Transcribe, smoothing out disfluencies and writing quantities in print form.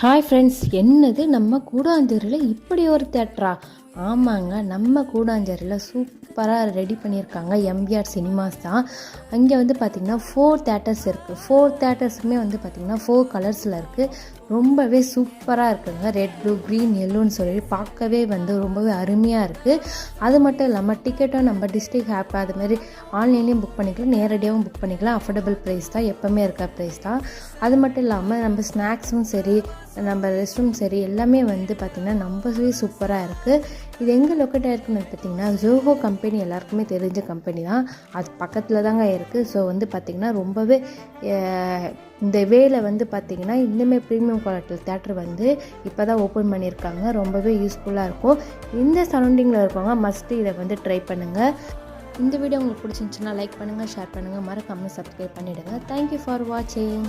Hi friends, என்னது நம்ம கூடாஞ்சேரியில் இப்படி ஒரு தேட்டரா? ஆமாங்க, நம்ம கூடாஞ்சேரியில் சூப்பராக ரெடி பண்ணியிருக்காங்க. எம்ஜிஆர் சினிமாஸ் தான். அங்கே வந்து பார்த்திங்கன்னா 4 தேட்டர்ஸ் இருக்குது. 4 தேட்டர்ஸுமே வந்து பார்த்திங்கன்னா 4 கலர்ஸில் இருக்குது. ரொம்பவே சூப்பராக இருக்குதுங்க. ரெட், ப்ளூ, க்ரீன், எல்லோன்னு சொல்லி பார்க்கவே வந்து ரொம்பவே அருமையாக இருக்குது. அது மட்டும் இல்லாமல் டிக்கெட்டும் நம்ம டிஸ்ட்ரிக்ட் ஆப் அதுமாரி ஆன்லைன்லேயும் புக் பண்ணிக்கலாம், நேரடியாகவும் புக் பண்ணிக்கலாம். அஃபோர்டபுள் ப்ரைஸ் தான், எப்போவுமே இருக்க ப்ரைஸ் தான். அது மட்டும் இல்லாமல் நம்ம ஸ்நாக்ஸும் சரி, நம்ம ரெஸ்ட் ரூம் சரி, எல்லாமே வந்து பார்த்திங்கன்னா ரொம்பவே சூப்பராக இருக்குது. இது எங்கே லொக்கேட் ஆகிருக்குன்னு பார்த்திங்கன்னா ஜோஹோ கம்பெனி, எல்லாருக்குமே தெரிஞ்ச கம்பெனி தான். அது பக்கத்தில் தாங்க இருக்குது. ஸோ வந்து பார்த்திங்கன்னா ரொம்பவே இந்த வேல வந்து பார்த்திங்கன்னா இந்தமாதிரி ப்ரீமியம் குவாலிட்டி தேட்டர் வந்து இப்போ தான் ஓப்பன் பண்ணியிருக்காங்க. ரொம்பவே யூஸ்ஃபுல்லாக இருக்கும். இந்த சரௌண்டிங்கில் இருக்கவங்க மஸ்ட்டு இதை வந்து ட்ரை பண்ணுங்கள். இந்த வீடியோ உங்களுக்கு பிடிச்சிருந்துச்சுன்னா லைக் பண்ணுங்கள், ஷேர் பண்ணுங்கள், மறக்காமல் சப்ஸ்கிரைப் பண்ணிவிடுங்க. தேங்க்யூ ஃபார் வாட்சிங்.